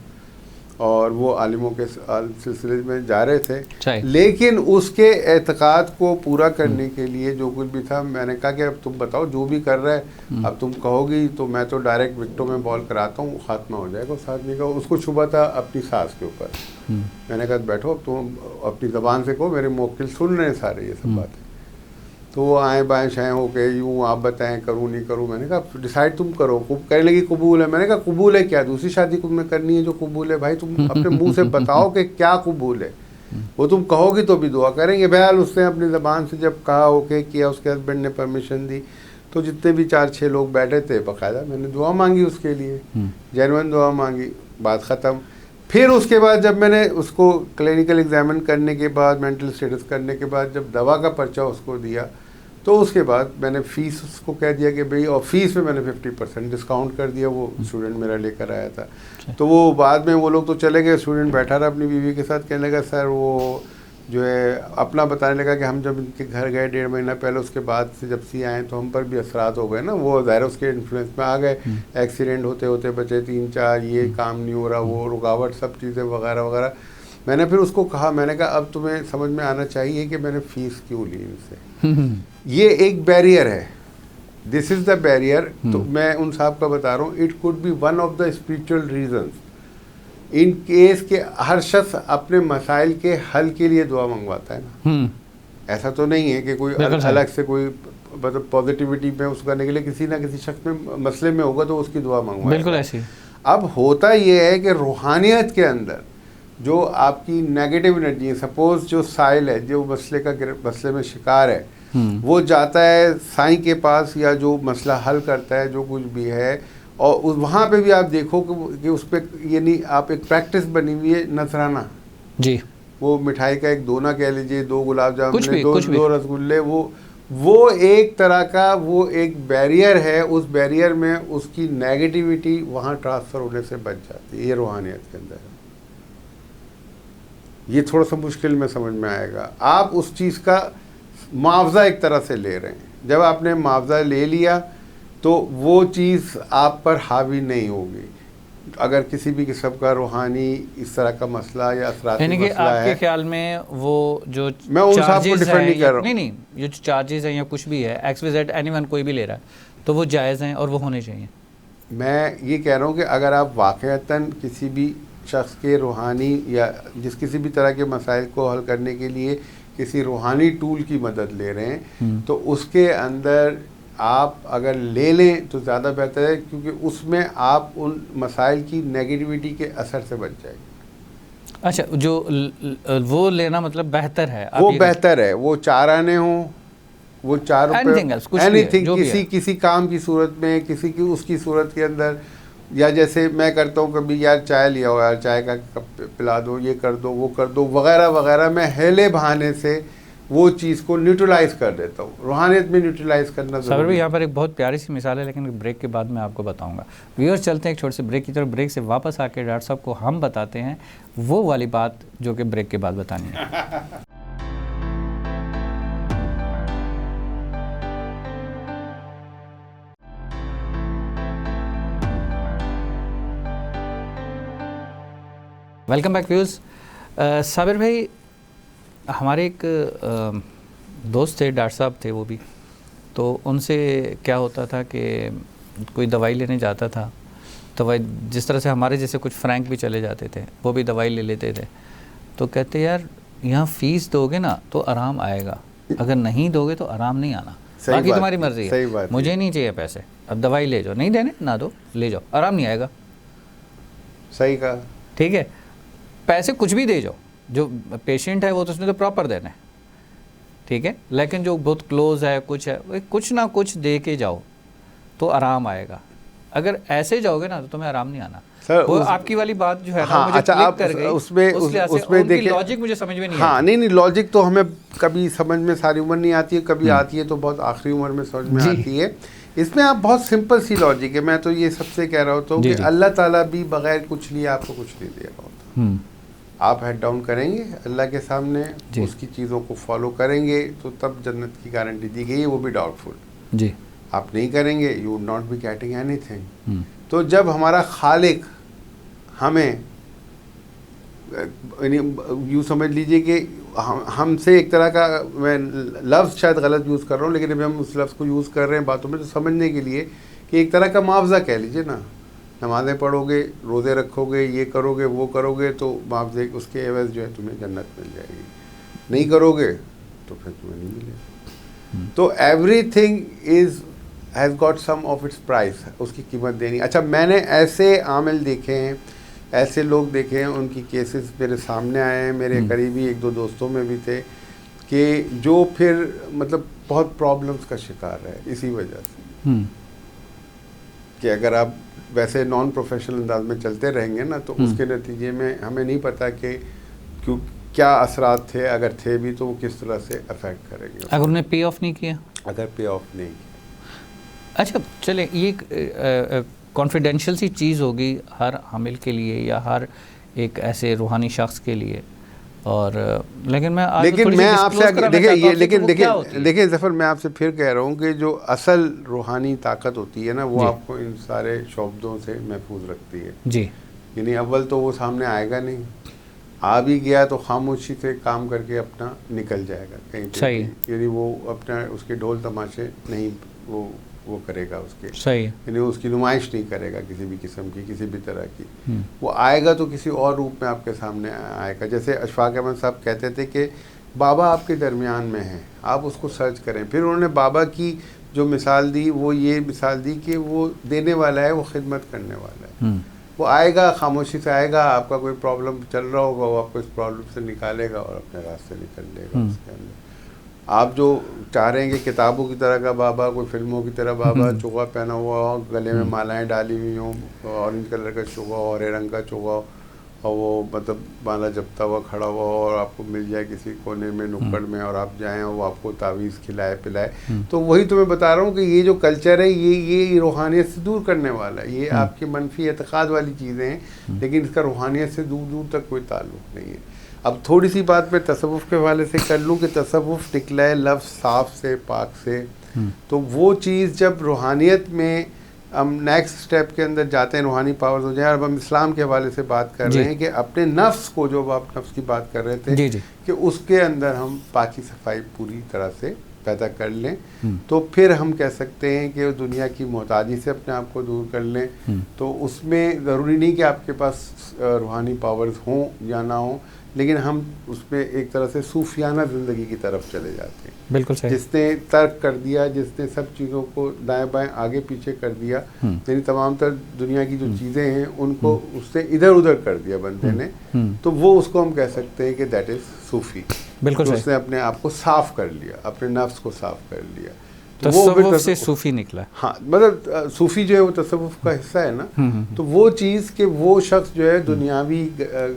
और वो आलिमों के सिलसिले में जा रहे थे। लेकिन उसके एतकाद को पूरा करने के लिए जो कुछ भी था, मैंने कहा कि अब तुम बताओ जो भी कर रहा है, अब तुम कहोगी तो मैं तो डायरेक्ट विक्टो में बॉल कराता हूँ, खात्मा हो जाएगा उस आदमी का। उसको शुबा था अपनी सास के ऊपर। मैंने कहा बैठो, अब तुम अपनी ज़बान से कहो, मेरे मुवक्किल सुन रहे हैं सारे ये सब बातें। तो वो आए बाएँ शाएँ हो के यूँ आप बताएं करूँ नहीं करूँ। मैंने कहा डिसाइड तुम करो। कहने लगी कबूल है। मैंने कहा कबूल है क्या? दूसरी शादी तुम्हें करनी है जो कबूल है? भाई तुम अपने मुंह से बताओ कि क्या कबूल है। वो तुम कहोगी तो भी दुआ करेंगे। बहरहाल उसने अपनी ज़बान से जब कहा ओके किया, उसके हस्बैंड ने परमिशन दी, तो जितने भी 4-6 लोग बैठे थे बाकायदा मैंने दुआ मांगी उसके लिए, जेन्युइन दुआ मांगी, बात ख़त्म। फिर उसके बाद जब मैंने उसको क्लिनिकल एग्जामिन करने के बाद, मेंटल स्टेटस करने के बाद जब दवा का पर्चा उसको दिया, तो उसके बाद मैंने फ़ीस उसको कह दिया कि भाई, और फीस में मैंने 50% डिस्काउंट कर दिया। वो स्टूडेंट मेरा लेकर आया था। तो वो बाद में वो लोग तो चले गए, स्टूडेंट बैठा रहा अपनी बीवी के साथ। कहने लगा सर वो जो है अपना बताने लगा कि हम जब इनके घर गए 1.5 महीना पहले, उसके बाद से जब सी आए तो हम पर भी असरात हो गए ना। वो ज़ाहिर उसके इन्फ्लुएंस में आ गए, एक्सीडेंट होते होते बचे 3-4, ये काम नहीं हो रहा, वो रुकावट, सब चीज़ें वगैरह वगैरह। मैंने फिर उसको कहा, मैंने कहा अब तुम्हें समझ में आना चाहिए कि मैंने फ़ीस क्यों ली इनसे। ये एक बैरियर है, दिस इज़ द बैरियर। तो मैं उन साहब का बता रहा हूँ, it could be one of the spiritual reasons in case के हर शख्स अपने मसाइल के हल के लिए दुआ मंगवाता है ना। ऐसा तो नहीं है कि कोई अलग से कोई मतलब पॉजिटिविटी में उसको करने के लिए किसी ना किसी शख्स में मसले में होगा तो उसकी दुआ मंगवाएगा। बिल्कुल ऐसी। अब होता ये है कि रूहानियत के अंदर जो आपकी नेगेटिव एनर्जी है, सपोज जो साइल है, जो मसले में शिकार है, वो जाता है साईं के पास या जो मसला हल करता है, जो कुछ भी है, और वहाँ पे भी आप देखो कि उस पर यानी आप एक प्रैक्टिस बनी हुई है नजराना जी। वो मिठाई का एक दोना कह लीजिए, 2 गुलाब जामुन, 2 रसगुल्ले, वो एक तरह का वो एक बैरियर है। उस बैरियर में उसकी नेगेटिविटी वहाँ ट्रांसफ़र होने से बच जाती है। ये रूहानियत के अंदर है। ये थोड़ा सा मुश्किल में समझ में आएगा। आप उस चीज़ का मुआवजा एक तरह से ले रहे हैं। जब आपने मुआवजा ले लिया तो वो चीज़ आप पर हावी नहीं होगी। अगर किसी भी किस्म का रूहानी इस तरह का मसला या असराती यानी कि मसला आपके है, ख्याल में वो जो मैं उन साहब को चार्जेस डिफेंड नहीं कर रहा हूँ, नहीं जो चार्जेस हैं या कुछ भी है XYZ एनीवन कोई भी ले रहा है तो वो जायज़ हैं और वो होने चाहिए। मैं ये कह रहा हूँ कि अगर आप वाक़अतन किसी भी शख्स के रूहानी या जिस किसी भी तरह के मसाइल को हल करने के लिए किसी रूहानी टूल की मदद ले रहे हैं तो उसके अंदर आप अगर ले लें तो ज़्यादा बेहतर है, क्योंकि उसमें आप उन मसाइल की नेगेटिविटी के असर से बच जाएंगे। अच्छा, जो वो लेना मतलब बेहतर है, वो बेहतर है, वो 4 आने हों, वो 4 रुपये, एनीथिंग, किसी काम की सूरत में, किसी की उसकी सूरत के अंदर, या जैसे मैं करता हूँ कभी, यार चाय लिया हो, यार चाय का कप पिला दो, ये कर दो, वो कर दो, वगैरह वगैरह, मैं हेले बहाने से वो चीज़ को न्यूट्रलाइज कर देता हूँ। रूहानियत में न्यूट्रलाइज करना सर भी यहाँ पर एक बहुत प्यारी सी मिसाल है, लेकिन ब्रेक के बाद मैं आपको बताऊँगा। व्यूअर्स, चलते हैं एक छोटे से ब्रेक की तरफ। ब्रेक से वापस आके डॉक्टर साहब को हम बताते हैं वो वाली बात जो कि ब्रेक के बाद बतानी है। Welcome back viewers. साबिर भाई, हमारे एक दोस्त थे, डॉक्टर साहब थे वो भी, तो उनसे क्या होता था कि कोई दवाई लेने जाता था, दवाई जिस तरह से हमारे जैसे कुछ फ्रैंक भी चले जाते थे, वो भी दवाई ले लेते थे, तो कहते यार यहाँ फ़ीस दोगे ना तो आराम आएगा, अगर नहीं दोगे तो आराम नहीं आना, बाकी तुम्हारी मर्ज़ी है, मुझे नहीं चाहिए पैसे, अब दवाई ले जाओ, नहीं देने ना दो, ले जाओ, आराम नहीं आएगा। सही कहा, ठीक है, पैसे कुछ भी दे जाओ, जो पेशेंट है वो तो उसने तो प्रॉपर देना है, ठीक है, लेकिन जो बहुत क्लोज है, कुछ है, कुछ ना कुछ दे के जाओ तो आराम आएगा। अगर ऐसे जाओगे ना तो तुम्हें आराम नहीं आना। सर वो आपकी वाली बात जो है ना, हाँ, मुझे अच्छा, क्लिक आप कर गई, उसमें देखिए, लॉजिक मुझे समझ में नहीं हाँ, आई। नहीं लॉजिक तो हमें कभी समझ में सारी उम्र नहीं आती है, कभी आती है तो बहुत आखिरी उम्र में समझ में आती है। इसमें आप बहुत सिंपल सी लॉजिक है, मैं तो ये सबसे कह रहा होता हूँ कि अल्लाह ताला भी बगैर कुछ लिए आपको कुछ नहीं दे रहा होता। आप हेड डाउन करेंगे अल्लाह के सामने, उसकी चीज़ों को फॉलो करेंगे तो तब जन्नत की गारंटी दी गई है, वो भी डाउटफुल जी। आप नहीं करेंगे, you would not be getting anything. तो जब हमारा खालिक हमें, यूँ समझ लीजिए कि हमसे एक तरह का, मैं लफ्ज़ शायद गलत यूज़ कर रहा हूँ, लेकिन अभी हम उस लफ्ज़ को यूज़ कर रहे हैं बातों में तो समझने के लिए कि एक तरह का मुआवजा कह लीजिए ना, नमाज़ें पढ़ोगे, रोज़े रखोगे, ये करोगे, वो करोगे तो मुआवजे उसके एवज़ जो है तुम्हें जन्नत मिल जाएगी, नहीं करोगे तो फिर तुम्हें नहीं मिलेगी। तो everything has got some of its price, उसकी कीमत देनी। अच्छा, मैंने ऐसे आमिल देखे हैं, ऐसे लोग देखे हैं, उनकी केसेस मेरे सामने आए हैं, मेरे करीबी 1-2 दोस्तों में भी थे, कि जो फिर मतलब बहुत प्रॉब्लम्स का शिकार है इसी वजह से कि अगर आप वैसे नॉन प्रोफेशनल अंदाज में चलते रहेंगे ना तो उसके नतीजे में हमें नहीं पता कि क्यों क्या असरात थे, अगर थे भी तो वो किस तरह से अफेक्ट करेंगे अगर उन्हें पे ऑफ नहीं किया, अगर पे ऑफ नहीं किया। अच्छा चले, ये कॉन्फिडेंशियल सी चीज़ होगी हर हामिल के लिए या हर एक ऐसे रूहानी शख्स के लिए, और लेकिन मैं आपसे देखिए ज़फ़र, मैं आपसे फिर कह रहा हूँ कि जो असल रूहानी ताकत होती है ना, वो आपको इन सारे शोबों से महफूज रखती है जी। यानी अव्वल तो वो सामने आएगा नहीं, आ भी गया तो खामोशी से काम करके अपना निकल जाएगा कहीं पे, यानी वो अपना उसके ढोल तमाशे नहीं वो करेगा, उसके सही यानी उसकी नुमाइश नहीं करेगा किसी भी किस्म की, किसी भी तरह की। वो आएगा तो किसी और रूप में आपके सामने आएगा। जैसे अशफाक अहमद साहब कहते थे कि बाबा आपके दरमियान में है, आप उसको सर्च करें। फिर उन्होंने बाबा की जो मिसाल दी, वो ये मिसाल दी कि वो देने वाला है, वो खिदमत करने वाला है। वो आएगा, खामोशी से आएगा, आपका कोई प्रॉब्लम चल रहा होगा, वो आपको इस प्रॉब्लम से निकालेगा और अपने रास्ते निकल लेगा उसके अंदर। आप जो चाह रहे हैं कि किताबों की तरह का बाबा, कोई फिल्मों की तरह बाबा, चोगा पहना हुआ हो, गले में मालाएं डाली हुई हों, ऑरेंज कलर का चोगा हो, हरे रंग का चोगा हो, और वो मतलब माला जपता हुआ खड़ा हुआ हो और आपको मिल जाए किसी कोने में, नुक्कड़ में, और आप जाएं और वो आपको तावीज़ खिलाए पिलाए, तो वही तो मैं बता रहा हूँ कि ये जो कल्चर है ये रूहानियत से दूर करने वाला है। ये आपकी मनफी एतक़ाद वाली चीज़ें हैं, लेकिन इसका रूहानियत से दूर दूर तक कोई ताल्लुक़ नहीं है। अब थोड़ी सी बात मैं तसव्वुफ़ के हवाले से कर लूँ कि तसव्वुफ़ निकला है लफ्ज़ साफ़ से, पाक से, तो वो चीज़ जब रूहानियत में हम नेक्स्ट स्टेप के अंदर जाते हैं, रूहानी पावर्स हो जाए। अब हम इस्लाम के हवाले से बात कर रहे हैं कि अपने नफ्स को, जो आप नफ्स की बात कर रहे थे, जी जी, कि उसके अंदर हम पाकी सफाई पूरी तरह से पैदा कर लें, तो फिर हम कह सकते हैं कि दुनिया की मोहताजी से अपने आप को दूर कर लें। तो उसमें ज़रूरी नहीं कि आपके पास रूहानी पावर्स हों या ना हों, लेकिन हम उसमें एक तरह से सूफियाना ज़िंदगी की तरफ चले जाते हैं। बिल्कुल सही। जिसने तर्क कर दिया, जिसने सब चीज़ों को दाएं बाएं आगे पीछे कर दिया, यानी तमाम तर दुनिया की जो चीज़ें हैं उनको उसने इधर उधर कर दिया बंदे ने, तो वो उसको हम कह सकते हैं कि दैट इज़ सूफ़ी। बिल्कुल सही। उसने अपने आप को साफ़ कर लिया, अपने नफ्स को साफ़ कर लिया, तो तसव्वुफ़ से सूफ़ी निकला। हाँ, मतलब सूफ़ी जो है वो तसव्वुफ़ का हिस्सा है ना। तो वो चीज़ कि वो शख्स जो है दुनियावी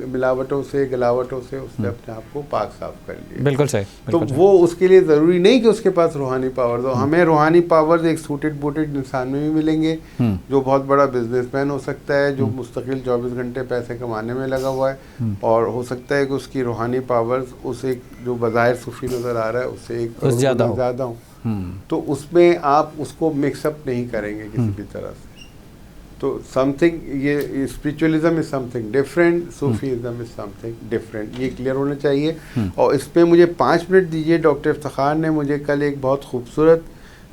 मिलावटों से, गलावटों से उसने अपने आप को पाक साफ कर लिया। बिल्कुल सही। तो वो उसके लिए ज़रूरी नहीं कि उसके पास रूहानी पावर्स हो। हमें रूहानी पावर्स एक सूटेड बूटेड इंसान में भी मिलेंगे, जो बहुत बड़ा बिजनेसमैन हो सकता है, जो मुस्तकिल 24 घंटे पैसे कमाने में लगा हुआ है, और हो सकता है कि उसकी रूहानी पावर्स उस एक जो बज़ाहिर सूफ़ी नज़र आ रहा है उससे एक ज़्यादा हो। तो उसमें आप उसको मिक्सअप नहीं करेंगे किसी भी तरह से। तो समथिंग, ये spiritualism is something different, Sufism is something different, ये क्लियर होना चाहिए। और इस पर मुझे 5 मिनट दीजिए। डॉक्टर इफ्तिखार ने मुझे कल एक बहुत खूबसूरत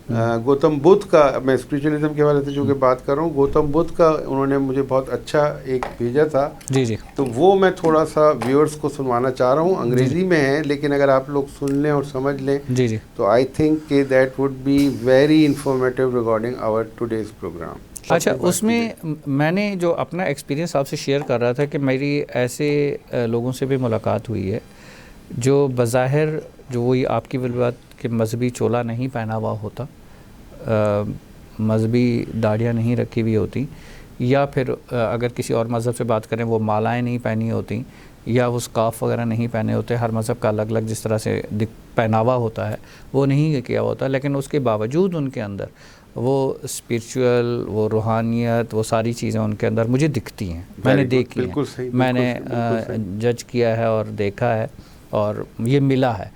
गौतम बुद्ध का, मैं स्पिरिचुअलिज्म के हवाले से जो कि बात कर रहा हूँ, गौतम बुद्ध का उन्होंने मुझे बहुत अच्छा एक भेजा था। जी जी, तो वो मैं थोड़ा सा व्यूअर्स को सुनवाना चाह रहा हूँ। अंग्रेज़ी में है, लेकिन अगर आप लोग सुन लें और समझ लें जी जी, तो आई थिंक कि that would be very informative regarding our today's program. अच्छा, उसमें मैंने जो अपना एक्सपीरियंस आपसे शेयर कर रहा था कि मेरी ऐसे लोगों से भी मुलाकात हुई है जो बज़ाहिर, जो वही आपकी बात कि मजहबी चोला नहीं पहना हुआ होता, मजहबी दाढ़ियाँ नहीं रखी हुई होती, या फिर अगर किसी और मज़हब से बात करें वो मालाएं नहीं पहनी होती, या वो स्कार्फ वगैरह नहीं पहने होते। हर मज़हब का अलग अलग जिस तरह से पहनावा होता है वो नहीं किया होता, लेकिन उसके बावजूद उनके अंदर वो स्पिरिचुअल, वो रूहानियत, वो सारी चीज़ें उनके अंदर मुझे दिखती हैं, मैंने देखी हैं, मैंने जज किया है और देखा है और ये मिला है।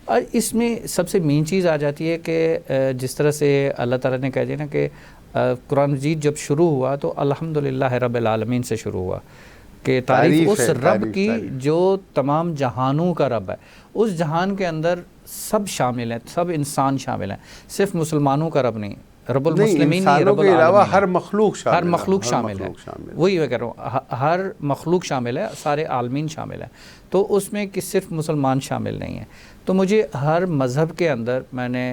और इसमें सबसे मेन चीज़ आ जाती है कि जिस तरह से अल्लाह ताला ने कह दिया ना कि कुरान मजीद जब शुरू हुआ तो अल्हम्दुलिल्लाह रब्बिल आलमीन से शुरू हुआ, कि तारीफ़ उस रब की जो तमाम जहानों का रब है। उस जहान के अंदर सब शामिल हैं, सब इंसान शामिल हैं, सिर्फ मुसलमानों का रब नहीं, रब्बुल मुस्लिमीन नहीं, रब्बुल आलमीन, हर मखलूक शामिल है। वही मैं कह रहा हूँ, हर मखलूक शामिल है, सारे आलमीन शामिल हैं। तो उसमें कि सिर्फ मुसलमान शामिल नहीं है। तो मुझे हर मज़हब के अंदर, मैंने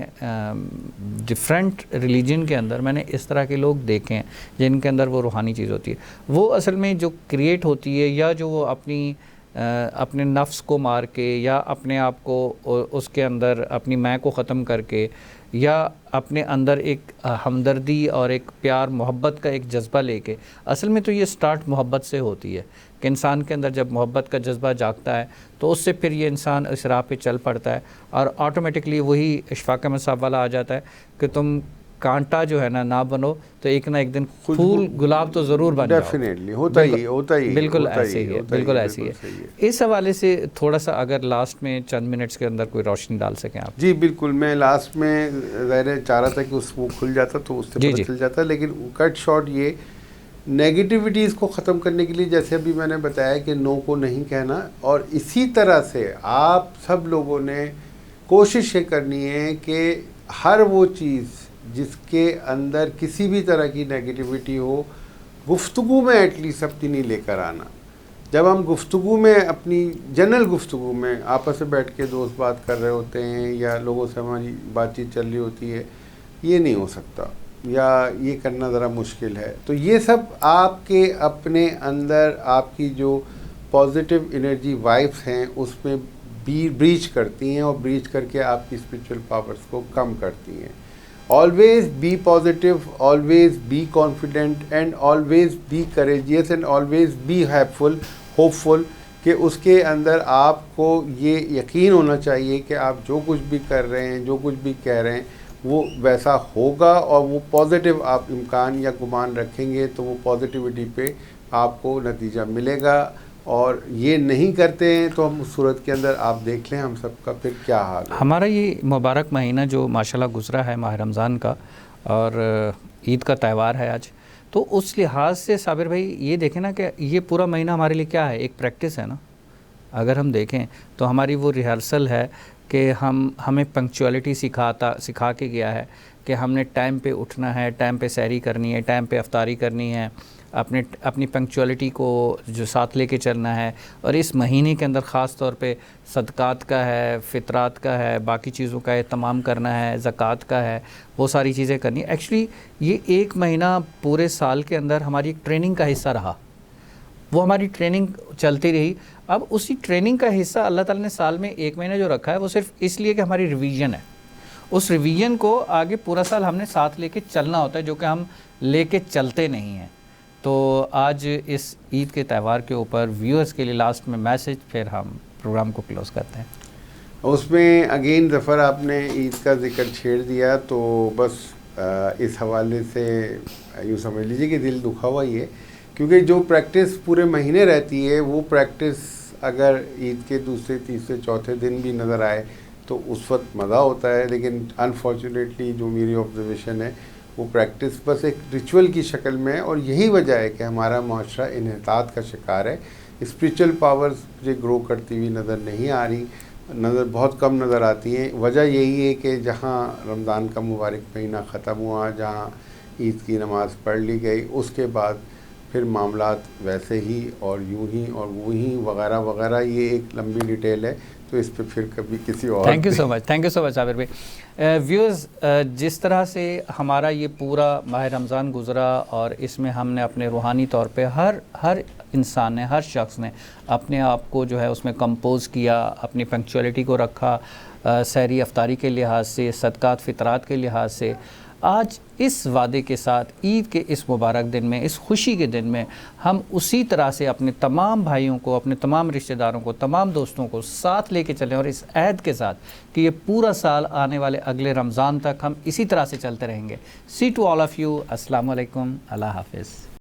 डिफरेंट रिलीजन के अंदर मैंने इस तरह के लोग देखे हैं जिनके अंदर वो रूहानी चीज़ होती है। वो असल में जो क्रिएट होती है, या जो वो अपने नफ्स को मार के, या अपने आप को उसके अंदर अपनी मैं को ख़त्म करके, या अपने अंदर एक हमदर्दी और एक प्यार मोहब्बत का एक जज्बा लेके, असल में तो ये स्टार्ट मोहब्बत से होती है कि इंसान के अंदर जब मोहब्बत का जज्बा जागता है तो उससे फिर ये इंसान इस राह पे चल पड़ता है, और ऑटोमेटिकली वही इशफाक़ मसाब वाला आ जाता है कि तुम कांटा जो है ना बनो तो एक ना एक दिन फूल गुलाब तो ज़रूर बन जाओ। डेफिनेटली होता ही बिल्कुल ऐसे ही है, बिल्कुल ऐसी है। इस हवाले से थोड़ा सा अगर लास्ट में चंद मिनट्स के अंदर कोई रोशनी डाल सकें आप। जी बिल्कुल, मैं लास्ट में ज़ाहिर चाह रहा था कि वो खुल जाता तो उससे पता चल जाता, लेकिन कट शॉर्ट ये नेगेटिविटीज़ को ख़त्म करने के लिए, जैसे अभी मैंने बताया कि नो को नहीं कहना, और इसी तरह से आप सब लोगों ने कोशिश ये करनी है कि हर वो चीज़ जिसके अंदर किसी भी तरह की नेगेटिविटी हो, गुफ्तगू में एटलीस्ट अपनी नहीं लेकर आना। जब हम गुफ्तगू में, अपनी जनरल गुफ्तगू में आपस में बैठ के दोस्त बात कर रहे होते हैं या लोगों से हमारी बातचीत चल रही होती है, ये नहीं हो सकता, या ये करना ज़रा मुश्किल है। तो ये सब आपके अपने अंदर आपकी जो पॉजिटिव एनर्जी वाइब्स हैं उसमें ब्रीच करती हैं, और ब्रीच करके आपकी स्पिरिचुअल पावर्स को कम करती हैं। Always be positive, always be confident, and always be courageous, and always be hopeful, कि उसके अंदर आपको ये यकीन होना चाहिए कि आप जो कुछ भी कर रहे हैं, जो कुछ भी कह रहे हैं, वो वैसा होगा, और वो पॉजिटिव आप इम्कान या गुमान रखेंगे तो वो पॉजिटिविटी पे आपको नतीजा मिलेगा। और ये नहीं करते हैं तो हम उस सूरत के अंदर आप देख लें हम सबका फिर क्या हाल है। हमारा ये मुबारक महीना जो माशाल्लाह गुज़रा है, माह रमज़ान का, और ईद का त्यौहार है आज, तो उस लिहाज से साबिर भाई ये देखें ना कि ये पूरा महीना हमारे लिए क्या है, एक प्रैक्टिस है ना। अगर हम देखें तो हमारी वो रिहर्सल है कि हमें पंक्चुअलिटी सिखा के गया है कि हमने टाइम पे उठना है, टाइम पे सहरी करनी है, टाइम पे अफ्तारी करनी है, अपनी पंक्चुअलिटी को जो साथ लेके चलना है। और इस महीने के अंदर ख़ास तौर पे सदक़ात का है, फ़ितरात का है, बाकी चीज़ों का एहतमाम करना है, ज़कात का है, वो सारी चीज़ें करनी है। एक्चुअली ये एक महीना पूरे साल के अंदर हमारी एक ट्रेनिंग का हिस्सा रहा, वो हमारी ट्रेनिंग चलती रही। अब उसी ट्रेनिंग का हिस्सा अल्लाह ताला ने साल में एक महीना जो रखा है वो सिर्फ इसलिए कि हमारी रिवीजन है। उस रिवीजन को आगे पूरा साल हमने साथ लेके चलना होता है, जो कि हम लेके चलते नहीं हैं। तो आज इस ईद के त्यौहार के ऊपर व्यूअर्स के लिए लास्ट में मैसेज, फिर हम प्रोग्राम को क्लोज करते हैं। उसमें अगेन ज़फ़र आपने ईद का जिक्र छेड़ दिया, तो बस इस हवाले से यूँ समझ लीजिए कि दिल दुखा हुआ ही है, क्योंकि जो प्रैक्टिस पूरे महीने रहती है वो प्रैक्टिस अगर ईद के दूसरे, तीसरे, चौथे दिन भी नज़र आए तो उस वक्त मज़ा होता है। लेकिन अनफॉर्चुनेटली जो मेरी ऑब्जर्वेशन है वो प्रैक्टिस बस एक रिचुअल की शक्ल में है, और यही वजह है कि हमारा माशरा इन्हितात का शिकार है। स्पिरिचुअल पावर्स मुझे ग्रो करती हुई नज़र नहीं आ रही, बहुत कम नज़र आती हैं। वजह यही है कि जहाँ रमज़ान का मुबारक महीना ख़त्म हुआ, जहाँ ईद की नमाज़ पढ़ ली गई, उसके बाद फिर मामलात वैसे ही और यूं ही और वो ही वगैरह वगैरह। ये एक लंबी डिटेल है, तो इस पे फिर कभी किसी और। Thank you so much Sabir भाई। व्यूअर्स, जिस तरह से हमारा ये पूरा माह रमज़ान गुज़रा और इसमें हमने अपने रूहानी तौर पे हर इंसान ने, हर शख्स ने अपने आप को जो है उसमें कंपोज़ किया, अपनी पंक्चुअलिटी को रखा, सहरी अफ्तारी के लिहाज से, सदक़ात फ़ितरात के लिहाज से। आज इस वादे के साथ ईद के इस मुबारक दिन में, इस खुशी के दिन में, हम उसी तरह से अपने तमाम भाइयों को, अपने तमाम रिश्तेदारों को, तमाम दोस्तों को साथ लेके चलें, और इस ऐद के साथ कि ये पूरा साल आने वाले अगले रमज़ान तक हम इसी तरह से चलते रहेंगे। सी टू ऑल ऑफ़ यू, अस्सलाम वालेकुम, अल्लाह हाफ़िज़।